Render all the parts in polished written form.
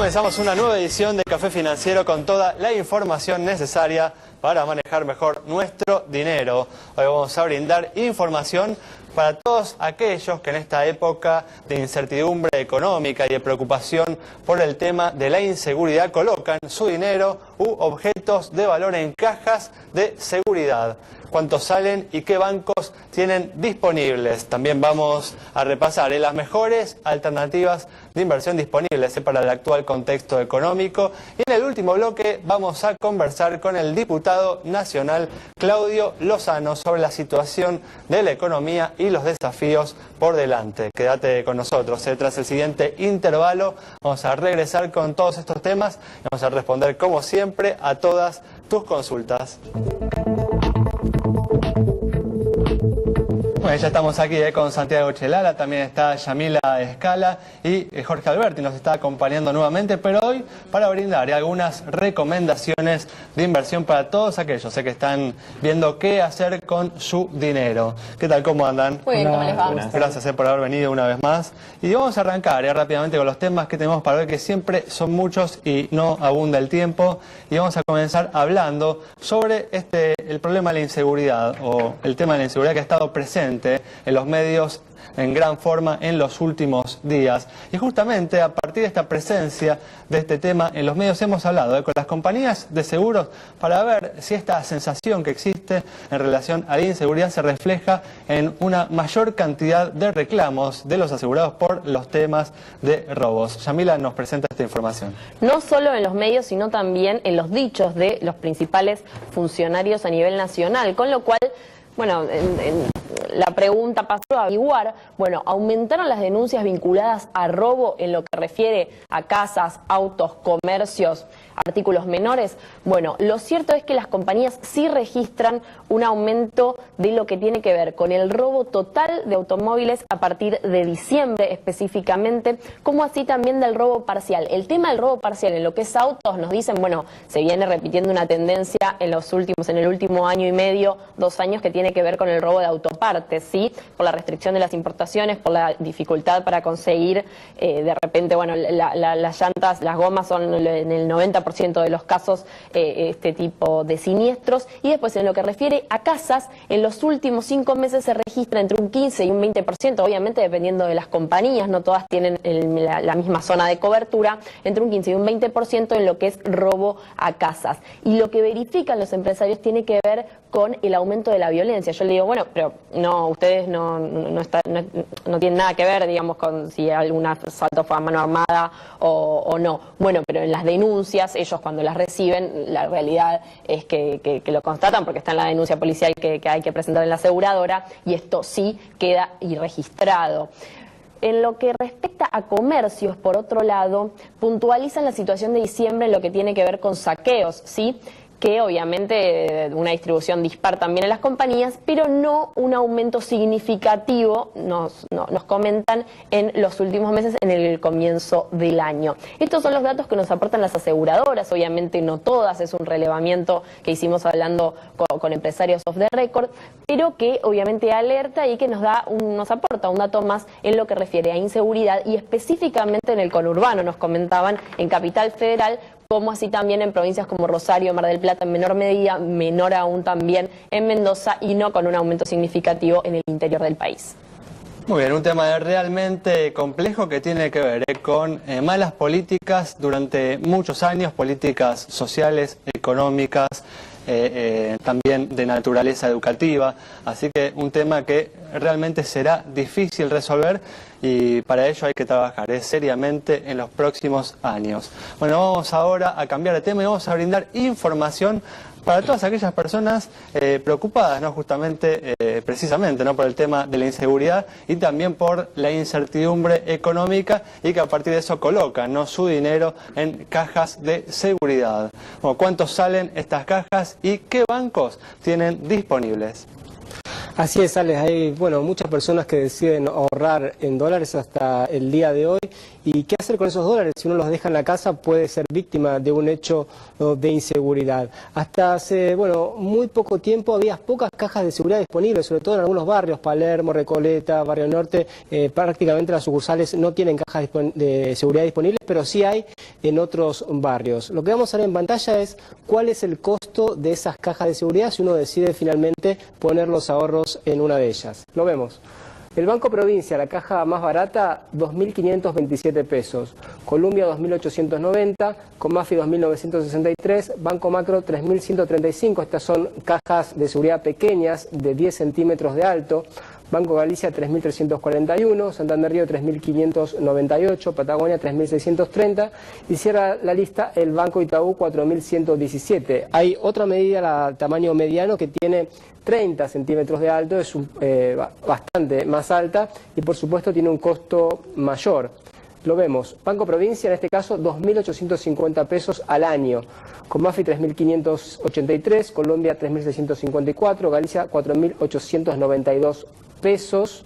Comenzamos una nueva edición de Café Financiero con toda la información necesaria para manejar mejor nuestro dinero. Hoy vamos a brindar información para todos aquellos que en esta época de incertidumbre económica y de preocupación por el tema de la inseguridad colocan su dinero u objetos de valor en cajas de seguridad. Cuántos salen y qué bancos tienen disponibles. También vamos a repasar las mejores alternativas de inversión disponibles para el actual contexto económico. Y en el último bloque vamos a conversar con el diputado nacional Claudio Lozano sobre la situación de la economía y los desafíos por delante. Quédate con nosotros. Tras el siguiente intervalo vamos a regresar con todos estos temas y vamos a responder como siempre a todas tus consultas. Bueno, ya estamos aquí con Santiago Chelala, también está Yamila Escala y Jorge Alberti nos está acompañando nuevamente, pero hoy para brindar algunas recomendaciones de inversión para todos aquellos que están viendo qué hacer con su dinero. ¿Qué tal? ¿Cómo andan? Muy bien, ¿cómo les va? Gracias por haber venido una vez más. Y vamos a arrancar rápidamente con los temas que tenemos para hoy, que siempre son muchos y no abunda el tiempo. Y vamos a comenzar hablando sobre el problema de la inseguridad, o el tema de la inseguridad que ha estado presente en los medios en gran forma en los últimos días. Y justamente a partir de esta presencia de este tema en los medios hemos hablado con las compañías de seguros para ver si esta sensación que existe en relación a la inseguridad se refleja en una mayor cantidad de reclamos de los asegurados por los temas de robos. Yamila nos presenta esta información. No solo en los medios, sino también en los dichos de los principales funcionarios a nivel nacional, con lo cual, bueno, la pregunta pasó a averiguar, bueno, ¿aumentaron las denuncias vinculadas a robo en lo que refiere a casas, autos, comercios, artículos menores? Bueno, lo cierto es que las compañías sí registran un aumento de lo que tiene que ver con el robo total de automóviles a partir de diciembre específicamente, como así también del robo parcial. El tema del robo parcial en lo que es autos, nos dicen, bueno, se viene repitiendo una tendencia en el último año y medio, 2 años, que tiene que ver con el robo de autopartes, ¿sí? Por la restricción de las importaciones, por la dificultad para conseguir, de repente, bueno, las llantas, las gomas son en el 90% de los casos este tipo de siniestros. Y después, en lo que refiere a casas, en los últimos 5 meses se registra entre un 15 y un 20%, obviamente dependiendo de las compañías, no todas tienen la misma zona de cobertura, entre un 15 y un 20% en lo que es robo a casas. Y lo que verifican los empresarios tiene que ver con el aumento de la violencia. Yo le digo, bueno, pero no, ustedes no tienen nada que ver, digamos, con si algún asalto fue a mano armada o no. Bueno, pero en las denuncias, ellos cuando las reciben, la realidad es que lo constatan, porque está en la denuncia policial que hay que presentar en la aseguradora, y esto sí queda registrado. En lo que respecta a comercios, por otro lado, puntualizan la situación de diciembre en lo que tiene que ver con saqueos, ¿sí? Que obviamente una distribución dispar también en las compañías, pero no un aumento significativo, nos comentan, en los últimos meses, en el comienzo del año. Estos son los datos que nos aportan las aseguradoras, obviamente no todas, es un relevamiento que hicimos hablando con empresarios off the record, pero que obviamente alerta y que nos aporta un dato más en lo que refiere a inseguridad, y específicamente en el conurbano, nos comentaban, en Capital Federal, como así también en provincias como Rosario, Mar del Plata en menor medida, menor aún también en Mendoza, y no con un aumento significativo en el interior del país. Muy bien, un tema realmente complejo que tiene que ver con malas políticas durante muchos años, políticas sociales, económicas, también de naturaleza educativa, así que un tema que realmente será difícil resolver, y para ello hay que trabajar seriamente en los próximos años. Bueno, vamos ahora a cambiar de tema y vamos a brindar información para todas aquellas personas preocupadas, ¿no? Justamente, precisamente, ¿no? Por el tema de la inseguridad y también por la incertidumbre económica, y que a partir de eso colocan, ¿no?, su dinero en cajas de seguridad. Bueno, ¿cuántos salen estas cajas y qué bancos tienen disponibles? Así es, Alex. Hay muchas personas que deciden ahorrar en dólares hasta el día de hoy. ¿Y qué hacer con esos dólares? Si uno los deja en la casa puede ser víctima de un hecho de inseguridad. Hasta hace muy poco tiempo había pocas cajas de seguridad disponibles, sobre todo en algunos barrios, Palermo, Recoleta, Barrio Norte. Prácticamente las sucursales no tienen cajas de seguridad disponibles, pero sí hay en otros barrios. Lo que vamos a ver en pantalla es cuál es el costo de esas cajas de seguridad si uno decide finalmente poner los ahorros en una de ellas. Lo vemos. El Banco Provincia, la caja más barata, 2.527 pesos. Columbia, 2.890. Comafi, 2.963. Banco Macro, 3.135. Estas son cajas de seguridad pequeñas de 10 centímetros de alto. Banco Galicia, 3.341. Santander Río, 3.598. Patagonia, 3.630. Y cierra la lista el Banco Itaú, 4.117. Hay otra medida, tamaño mediano, que tiene 30 centímetros de alto, es bastante más alta y por supuesto tiene un costo mayor. Lo vemos, Banco Provincia en este caso 2.850 pesos al año, Comafi 3.583, Colombia 3.654, Galicia 4.892 pesos.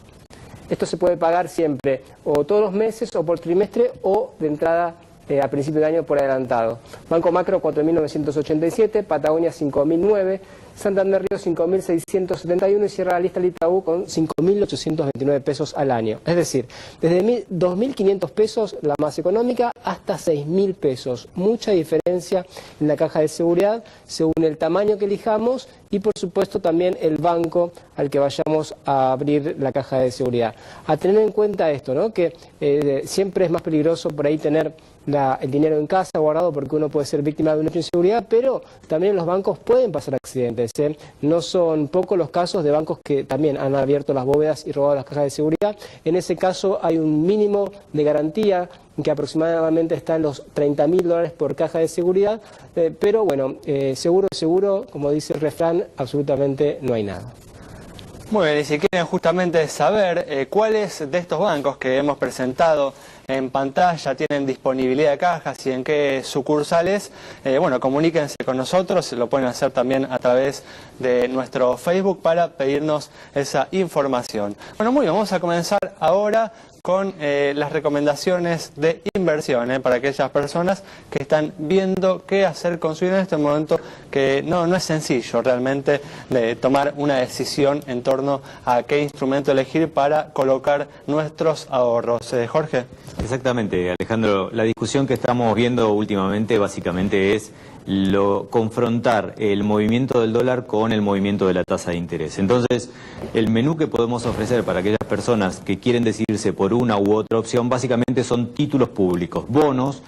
Esto se puede pagar siempre o todos los meses o por trimestre o de entrada a principio de año por adelantado. Banco Macro 4.987, Patagonia 5.009, Santander Río 5.671 y cierra la lista el Itaú con 5.829 pesos al año. Es decir, desde 2.500 pesos la más económica hasta 6.000 pesos. Mucha diferencia en la caja de seguridad según el tamaño que elijamos y por supuesto también el banco al que vayamos a abrir la caja de seguridad. A tener en cuenta esto, ¿no? Que siempre es más peligroso por ahí tener el dinero en casa guardado porque uno puede ser víctima de una inseguridad, pero también en los bancos pueden pasar accidentes. No son pocos los casos de bancos que también han abierto las bóvedas y robado las cajas de seguridad. En ese caso hay un mínimo de garantía que aproximadamente está en los $30.000 por caja de seguridad, pero seguro, como dice el refrán, absolutamente no hay nada. Muy bien, y si quieren justamente saber cuáles de estos bancos que hemos presentado en pantalla tienen disponibilidad de cajas y en qué sucursales, comuníquense con nosotros, lo pueden hacer también a través de nuestro Facebook para pedirnos esa información. Bueno, muy bien, vamos a comenzar ahora con las recomendaciones de inversión para aquellas personas que están viendo qué hacer con su dinero en este momento, que no es sencillo realmente de tomar una decisión en torno a qué instrumento elegir para colocar nuestros ahorros. Jorge. Exactamente, Alejandro. La discusión que estamos viendo últimamente básicamente es confrontar el movimiento del dólar con el movimiento de la tasa de interés. Entonces, el menú que podemos ofrecer para aquellas personas que quieren decidirse por una u otra opción, básicamente son títulos públicos, bonos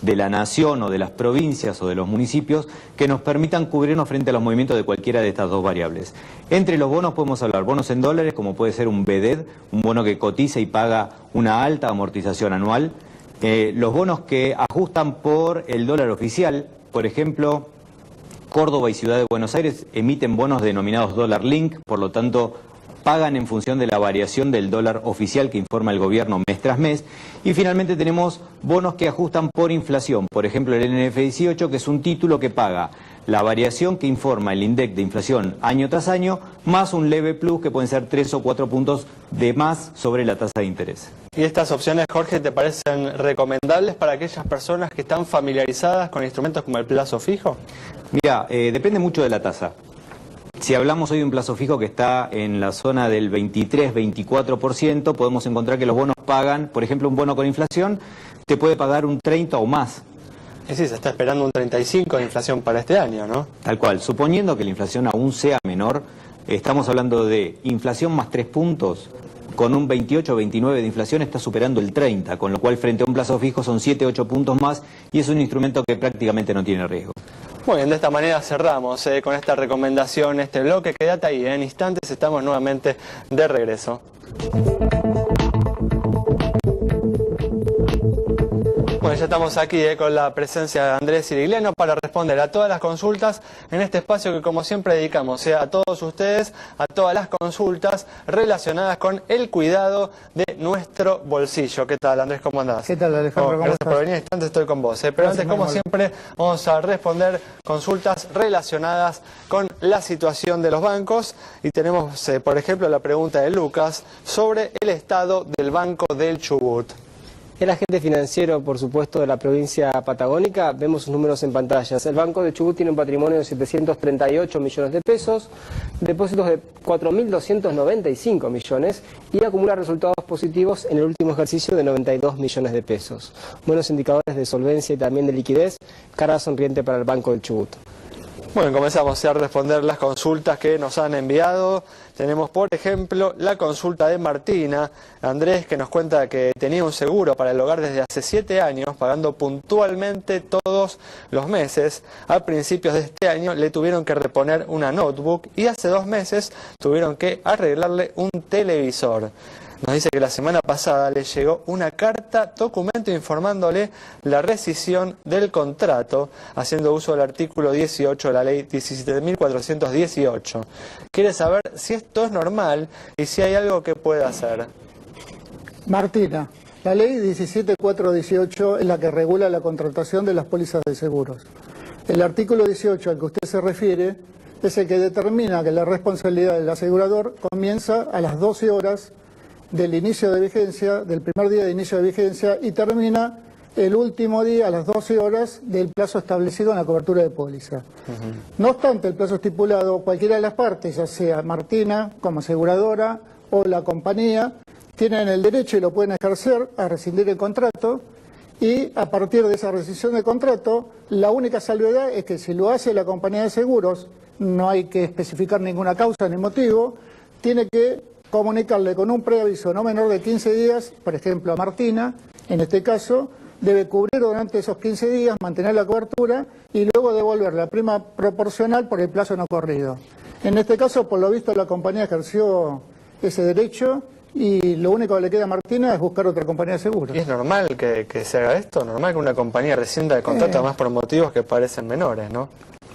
de la nación o de las provincias o de los municipios que nos permitan cubrirnos frente a los movimientos de cualquiera de estas dos variables. Entre los bonos podemos hablar bonos en dólares, como puede ser un BDED, un bono que cotiza y paga una alta amortización anual. Los bonos que ajustan por el dólar oficial, por ejemplo, Córdoba y Ciudad de Buenos Aires emiten bonos denominados dólar link, por lo tanto pagan en función de la variación del dólar oficial que informa el gobierno mes tras mes. Y finalmente tenemos bonos que ajustan por inflación, por ejemplo el NF18, que es un título que paga la variación que informa el INDEC de inflación año tras año, más un leve plus que pueden ser 3 o 4 puntos de más sobre la tasa de interés. ¿Y estas opciones, Jorge, te parecen recomendables para aquellas personas que están familiarizadas con instrumentos como el plazo fijo? Mira, depende mucho de la tasa. Si hablamos hoy de un plazo fijo que está en la zona del 23-24%, podemos encontrar que los bonos pagan, por ejemplo, un bono con inflación, te puede pagar un 30 o más. Es decir, se está esperando un 35 de inflación para este año, ¿no? Tal cual. Suponiendo que la inflación aún sea menor, estamos hablando de inflación más 3 puntos, con un 28 o 29 de inflación está superando el 30, con lo cual frente a un plazo fijo son 7 o 8 puntos más y es un instrumento que prácticamente no tiene riesgo. Muy bien, de esta manera cerramos con esta recomendación, este bloque. Quédate ahí, en instantes estamos nuevamente de regreso. Bueno, Bueno, ya estamos aquí con la presencia de Andrés Sirigliano para responder a todas las consultas en este espacio que como siempre dedicamos a todos ustedes, a todas las consultas relacionadas con el cuidado de nuestro bolsillo. ¿Qué tal, Andrés? ¿Cómo andás? ¿Qué tal, Alejandro? ¿Cómo gracias estás? por venir, instante estoy con vos. Pero Gracias, antes, como siempre, vamos a responder consultas relacionadas con la situación de los bancos y tenemos, por ejemplo, la pregunta de Lucas sobre el estado del Banco del Chubut. El agente financiero, por supuesto, de la provincia patagónica, vemos sus números en pantallas. El Banco de Chubut tiene un patrimonio de 738 millones de pesos, depósitos de 4.295 millones y acumula resultados positivos en el último ejercicio de 92 millones de pesos. Buenos indicadores de solvencia y también de liquidez, cara sonriente para el Banco del Chubut. Bueno, comenzamos a responder las consultas que nos han enviado. Tenemos, por ejemplo, la consulta de Martina. Andrés, que nos cuenta que tenía un seguro para el hogar desde hace 7 años, pagando puntualmente todos los meses. A principios de este año le tuvieron que reponer una notebook y hace 2 meses tuvieron que arreglarle un televisor. Nos dice que la semana pasada le llegó una carta, documento informándole la rescisión del contrato, haciendo uso del artículo 18 de la ley 17.418. Quiere saber si esto es normal y si hay algo que pueda hacer. Martina, la ley 17.418 es la que regula la contratación de las pólizas de seguros. El artículo 18 al que usted se refiere es el que determina que la responsabilidad del asegurador comienza a las 12 horas del inicio de vigencia, del primer día de inicio de vigencia, y termina el último día a las 12 horas del plazo establecido en la cobertura de póliza. No obstante, el plazo estipulado, cualquiera de las partes, ya sea Martina como aseguradora o la compañía, tienen el derecho y lo pueden ejercer a rescindir el contrato, y a partir de esa rescisión de contrato, la única salvedad es que si lo hace la compañía de seguros, no hay que especificar ninguna causa ni motivo, tiene que comunicarle con un preaviso no menor de 15 días, por ejemplo a Martina, en este caso, debe cubrir durante esos 15 días, mantener la cobertura y luego devolver la prima proporcional por el plazo no corrido. En este caso, por lo visto, la compañía ejerció ese derecho y lo único que le queda a Martina es buscar otra compañía de seguros. ¿Y es normal que se haga esto? ¿Normal que una compañía rescinda el contrato además por motivos que parecen menores, no?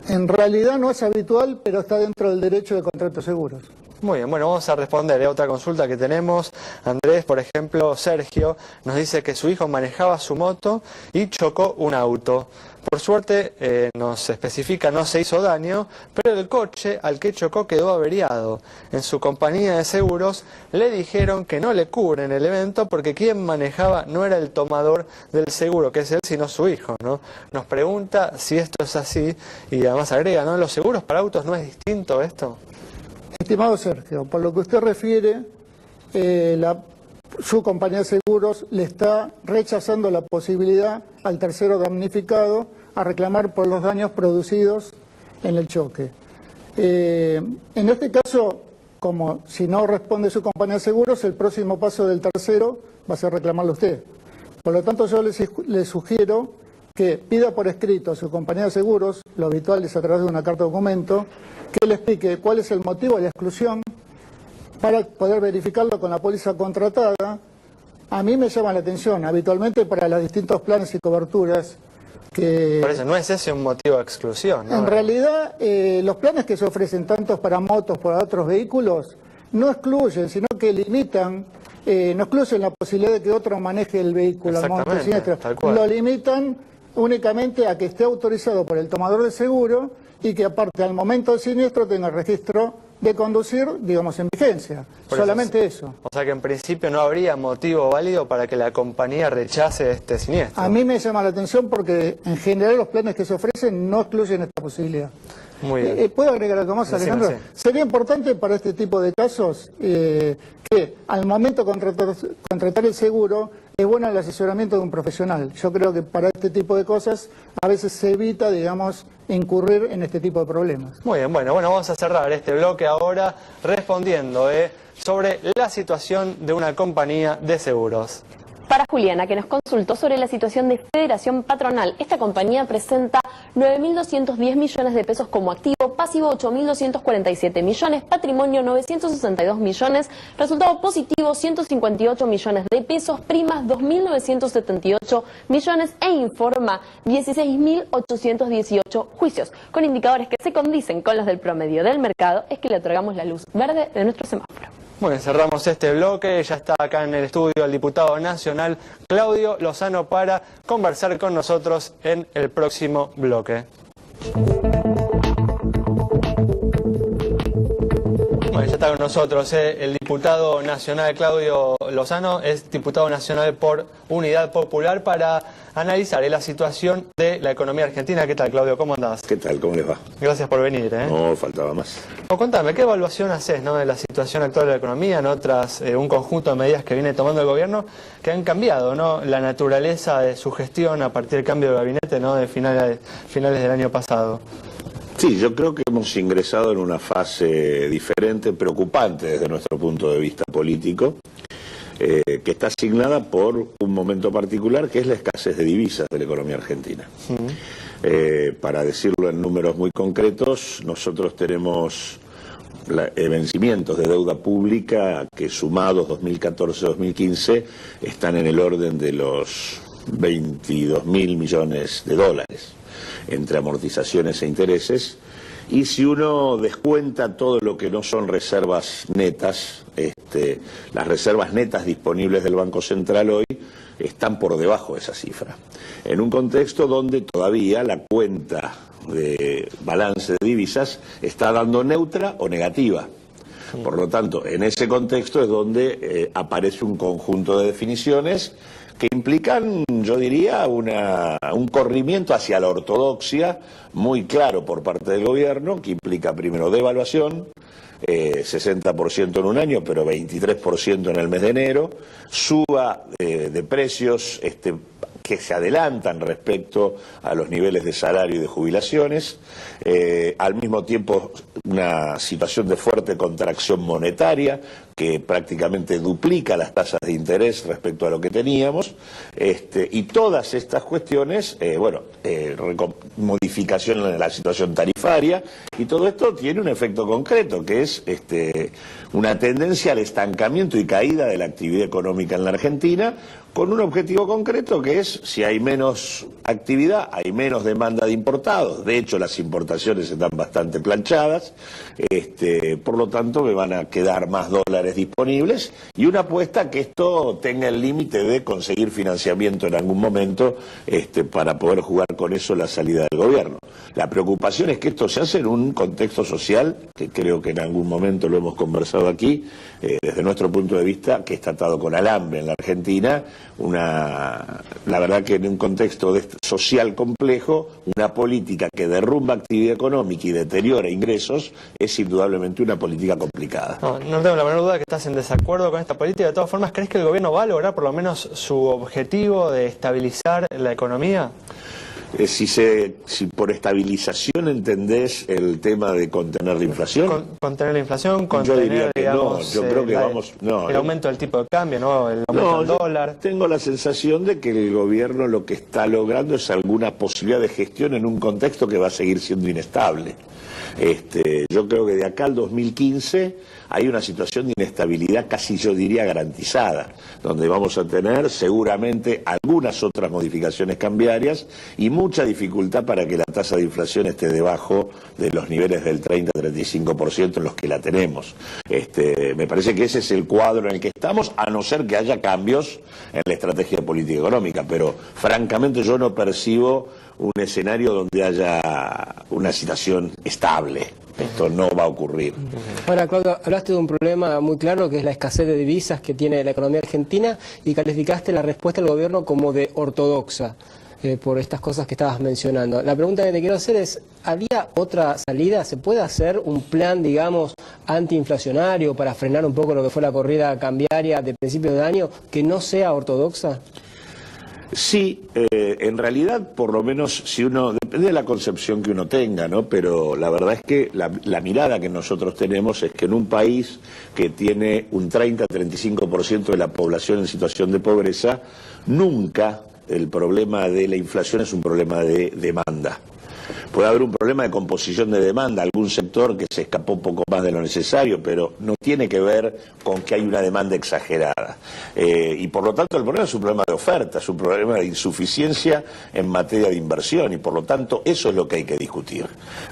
En realidad no es habitual, pero está dentro del derecho de contrato de seguros. Muy bien, bueno, vamos a responder a otra consulta que tenemos. Andrés, por ejemplo, Sergio, nos dice que su hijo manejaba su moto y chocó un auto. Por suerte, nos especifica, no se hizo daño, pero el coche al que chocó quedó averiado. En su compañía de seguros le dijeron que no le cubren el evento porque quien manejaba no era el tomador del seguro, que es él, sino su hijo, ¿no? Nos pregunta si esto es así y además agrega, ¿no? ¿Los seguros para autos no es distinto esto? Estimado Sergio, por lo que usted refiere, su compañía de seguros le está rechazando la posibilidad al tercero damnificado a reclamar por los daños producidos en el choque. En este caso, como si no responde su compañía de seguros, el próximo paso del tercero va a ser reclamarlo usted. Por lo tanto, yo le sugiero que pida por escrito a su compañía de seguros, lo habitual es a través de una carta documento, que le explique cuál es el motivo de la exclusión para poder verificarlo con la póliza contratada. A mí me llama la atención, habitualmente para los distintos planes y coberturas que... Por eso, no es ese un motivo de exclusión, ¿no? En realidad, los planes que se ofrecen tanto para motos como para otros vehículos no excluyen, sino que limitan, no excluyen la posibilidad de que otro maneje el vehículo al momento del siniestro. Lo limitan únicamente a que esté autorizado por el tomador de seguro y que aparte al momento del siniestro tenga registro de conducir, digamos, en vigencia. Solamente eso. O sea que en principio no habría motivo válido para que la compañía rechace este siniestro. A mí me llama la atención porque en general los planes que se ofrecen no excluyen esta posibilidad. Muy bien. ¿Puedo agregar algo más, Alejandro? Sí. Sería importante para este tipo de casos que al momento de contratar el seguro es bueno el asesoramiento de un profesional. Yo creo que para este tipo de cosas a veces se evita, digamos, incurrir en este tipo de problemas. Muy bien, bueno, vamos a cerrar este bloque ahora respondiendo sobre la situación de una compañía de seguros. Para Juliana, que nos consultó sobre la situación de Federación Patronal. Esta compañía presenta 9.210 millones de pesos como activo, pasivo 8.247 millones, patrimonio 962 millones, resultado positivo 158 millones de pesos, primas 2.978 millones e informa 16.818 juicios. Con indicadores que se condicen con los del promedio del mercado, es que le otorgamos la luz verde de nuestro semáforo. Bueno, cerramos este bloque. Ya está acá en el estudio el diputado nacional Claudio Lozano para conversar con nosotros en el próximo bloque. Bueno, ya está con nosotros el diputado nacional Claudio Lozano, es diputado nacional por Unidad Popular, para analizar la situación de la economía argentina. ¿Qué tal, Claudio? ¿Cómo andás? ¿Qué tal? ¿Cómo les va? Gracias por venir. No, faltaba más. Contame, ¿qué evaluación haces, ¿no?, de la situación actual de la economía, ¿no?, tras un conjunto de medidas que viene tomando el gobierno que han cambiado, ¿no?, la naturaleza de su gestión a partir del cambio de gabinete, ¿no?, de finales del año pasado? Sí, yo creo que hemos ingresado en una fase diferente, preocupante desde nuestro punto de vista político, que está asignada por un momento particular, que es la escasez de divisas de la economía argentina. Para decirlo en números muy concretos, nosotros tenemos vencimientos de deuda pública que, sumados 2014-2015, están en el orden de los 22.000 millones de dólares, entre amortizaciones e intereses. Y si uno descuenta todo lo que no son reservas netas, las reservas netas disponibles del Banco Central hoy están por debajo de esa cifra, en un contexto donde todavía la cuenta de balance de divisas está dando neutra o negativa. Por lo tanto, en ese contexto es donde aparece un conjunto de definiciones que implican, yo diría, un corrimiento hacia la ortodoxia muy claro por parte del gobierno, que implica primero devaluación, 60% en un año, pero 23% en el mes de enero, suba de precios que se adelantan respecto a los niveles de salario y de jubilaciones, al mismo tiempo una situación de fuerte contracción monetaria que prácticamente duplica las tasas de interés respecto a lo que teníamos, y todas estas cuestiones, modificación en la situación tarifaria, y todo esto tiene un efecto concreto, que es una tendencia al estancamiento y caída de la actividad económica en la Argentina, con un objetivo concreto, que es: si hay menos actividad, hay menos demanda de importados. De hecho, las importaciones están bastante planchadas, por lo tanto me van a quedar más dólares disponibles, y una apuesta a que esto tenga el límite de conseguir financiamiento en algún momento, para poder jugar con eso la salida del gobierno. La preocupación es que esto se hace en un contexto social, que creo que en algún momento lo hemos conversado aquí, desde nuestro punto de vista, que está atado con alambre en la Argentina. La verdad que en un contexto social complejo, una política que derrumba actividad económica y deteriora ingresos es indudablemente una política complicada. No tengo la menor duda que estás en desacuerdo con esta política. De todas formas, ¿crees que el gobierno va a lograr por lo menos su objetivo de estabilizar la economía? Si por estabilización entendés el tema de contener la inflación. Contener la inflación, contener, yo diría que digamos, no, yo creo que el aumento del tipo de cambio, ¿no?, el aumento del dólar. Tengo la sensación de que el gobierno lo que está logrando es alguna posibilidad de gestión en un contexto que va a seguir siendo inestable. Yo creo que de acá al 2015 hay una situación de inestabilidad casi, yo diría, garantizada, donde vamos a tener seguramente algunas otras modificaciones cambiarias y mucha dificultad para que la tasa de inflación esté debajo de los niveles del 30-35% en los que la tenemos. Me parece que ese es el cuadro en el que estamos, a no ser que haya cambios en la estrategia política económica, pero francamente yo no percibo un escenario donde haya una situación estable. Esto no va a ocurrir. Ahora, Claudio, hablaste de un problema muy claro, que es la escasez de divisas que tiene la economía argentina, y calificaste la respuesta del gobierno como de ortodoxa, por estas cosas que estabas mencionando. La pregunta que te quiero hacer es: ¿había otra salida? ¿Se puede hacer un plan, digamos, antiinflacionario para frenar un poco lo que fue la corrida cambiaria de principios de año que no sea ortodoxa? Sí, en realidad, por lo menos, si uno, depende de la concepción que uno tenga, ¿no? Pero la verdad es que la mirada que nosotros tenemos es que en un país que tiene un 30-35% de la población en situación de pobreza, nunca el problema de la inflación es un problema de demanda. Puede haber un problema de composición de demanda, algún sector que se escapó un poco más de lo necesario, pero no tiene que ver con que hay una demanda exagerada. Y por lo tanto el problema es un problema de oferta, es un problema de insuficiencia en materia de inversión y por lo tanto eso es lo que hay que discutir.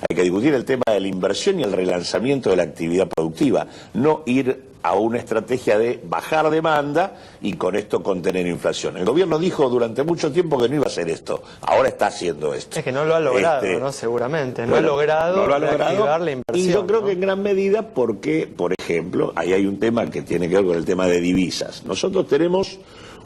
Hay que discutir el tema de la inversión y el relanzamiento de la actividad productiva, no ir a una estrategia de bajar demanda y con esto contener inflación. El gobierno dijo durante mucho tiempo que no iba a hacer esto, ahora está haciendo esto. Es que no lo ha logrado, ¿no? Seguramente, no ha logrado reactivar la inversión. Y yo creo ¿no? que en gran medida porque, por ejemplo, ahí hay un tema que tiene que ver con el tema de divisas. Nosotros tenemos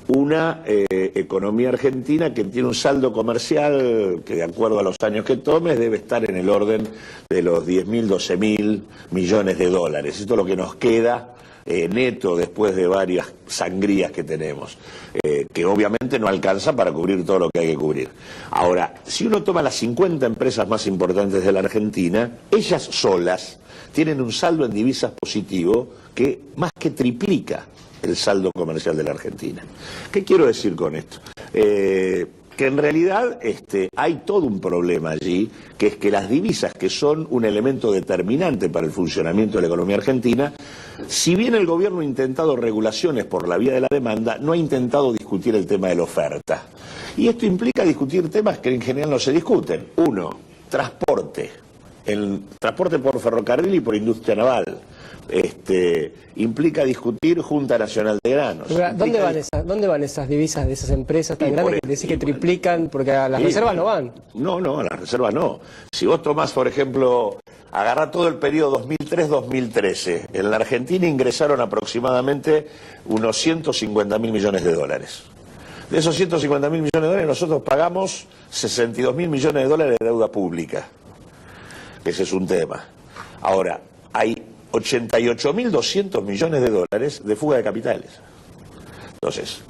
una economía argentina que tiene un saldo comercial que de acuerdo a los años que tomes debe estar en el orden de los 10.000, 12.000 millones de dólares. Esto es lo que nos queda neto después de varias sangrías que tenemos, que obviamente no alcanza para cubrir todo lo que hay que cubrir. Ahora, si uno toma las 50 empresas más importantes de la Argentina, ellas solas tienen un saldo en divisas positivo que más que triplica el saldo comercial de la Argentina. ¿Qué quiero decir con esto? Que en realidad hay todo un problema allí, que es que las divisas, que son un elemento determinante para el funcionamiento de la economía argentina, si bien el gobierno ha intentado regulaciones por la vía de la demanda, no ha intentado discutir el tema de la oferta. Y esto implica discutir temas que en general no se discuten. Uno, transporte. El transporte por ferrocarril y por industria naval. Implica discutir Junta Nacional de Granos. ¿Dónde van esas divisas de esas empresas tan grandes que decís que triplican? Porque a las reservas no van. No, a las reservas no. Si vos tomás, por ejemplo, agarrá todo el periodo 2003-2013, en la Argentina ingresaron aproximadamente unos 150.000 millones de dólares. De esos 150.000 millones de dólares nosotros pagamos 62.000 millones de dólares de deuda pública. Ese es un tema. Ahora, hay 88.200 millones de dólares de fuga de capitales. Entonces,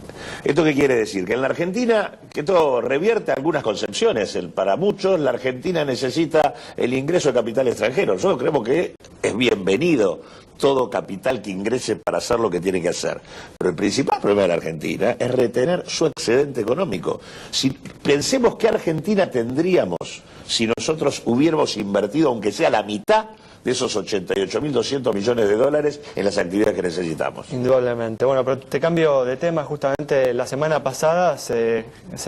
¿esto qué quiere decir? Que en la Argentina, que todo revierte algunas concepciones. Para muchos, la Argentina necesita el ingreso de capital extranjero. Nosotros creemos que es bienvenido todo capital que ingrese para hacer lo que tiene que hacer. Pero el principal problema de la Argentina es retener su excedente económico. Si pensemos qué Argentina tendríamos si nosotros hubiéramos invertido, aunque sea la mitad, de esos 88.200 millones de dólares en las actividades que necesitamos. Indudablemente. Bueno, pero te cambio de tema. Justamente la semana pasada se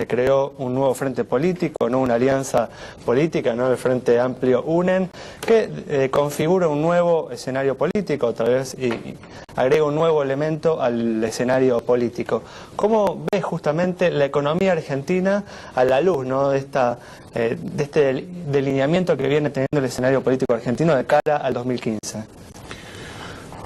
creó un nuevo frente político, ¿no? Una alianza política, ¿no? El Frente Amplio UNEN, que configura un nuevo escenario político, otra vez, y agrega un nuevo elemento al escenario político. ¿Cómo ves justamente la economía argentina a la luz, ¿no? de este delineamiento que viene teniendo el escenario político argentino de cara al 2015?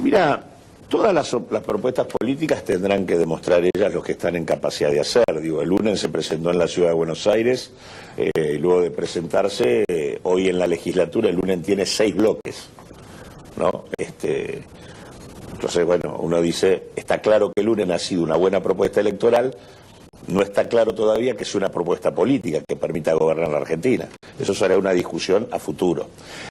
Mira, todas las propuestas políticas tendrán que demostrar ellas lo que están en capacidad de hacer. Digo, el UNEN se presentó en la ciudad de Buenos Aires, y luego de presentarse, hoy en la legislatura el UNEN tiene 6 bloques, ¿no? Entonces, bueno, uno dice, está claro que el UNEN ha sido una buena propuesta electoral. No está claro todavía que es una propuesta política que permita gobernar la Argentina. Eso será una discusión a futuro.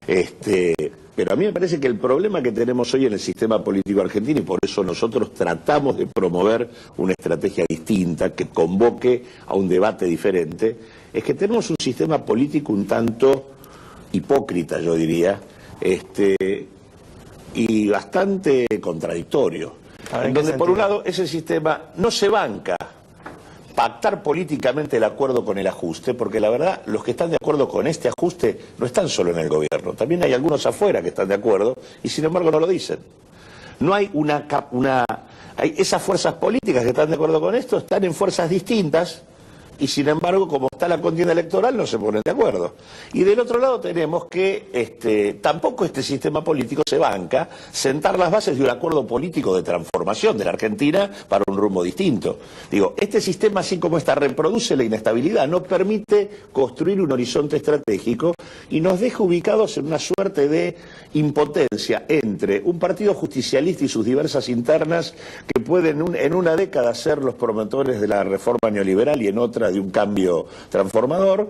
Pero a mí me parece que el problema que tenemos hoy en el sistema político argentino, y por eso nosotros tratamos de promover una estrategia distinta que convoque a un debate diferente, es que tenemos un sistema político un tanto hipócrita, yo diría, y bastante contradictorio. En donde, por un lado, ese sistema no se banca pactar políticamente el acuerdo con el ajuste, porque la verdad, los que están de acuerdo con este ajuste no están solo en el gobierno, también hay algunos afuera que están de acuerdo y sin embargo no lo dicen. No hay hay esas fuerzas políticas que están de acuerdo con esto, están en fuerzas distintas y sin embargo, como está la contienda electoral, no se ponen de acuerdo. Y del otro lado tenemos que tampoco este sistema político se banca sentar las bases de un acuerdo político de transformación de la Argentina para un rumbo distinto. Digo, este sistema, así como está, reproduce la inestabilidad, no permite construir un horizonte estratégico y nos deja ubicados en una suerte de impotencia entre un partido justicialista y sus diversas internas que pueden en una década ser los promotores de la reforma neoliberal y en otra de un cambio transformador,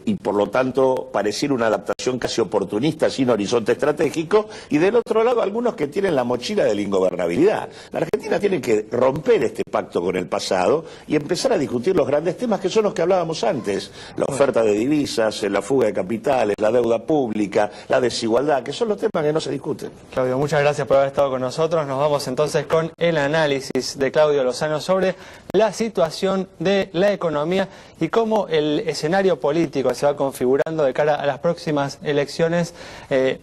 y por lo tanto pareciera una adaptación casi oportunista sin horizonte estratégico, y del otro lado algunos que tienen la mochila de la ingobernabilidad. La Argentina tiene que romper este pacto con el pasado y empezar a discutir los grandes temas que son los que hablábamos antes, la oferta de divisas, la fuga de capitales, la deuda pública, la desigualdad, que son los temas que no se discuten. Claudio, muchas gracias por haber estado con nosotros. Nos vamos entonces con el análisis de Claudio Lozano sobre la situación de la economía y cómo el escenario político se va configurando de cara a las próximas elecciones,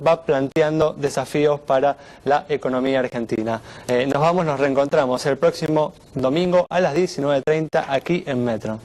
va planteando desafíos para la economía argentina. Nos reencontramos el próximo domingo a las 19:30 aquí en Metro.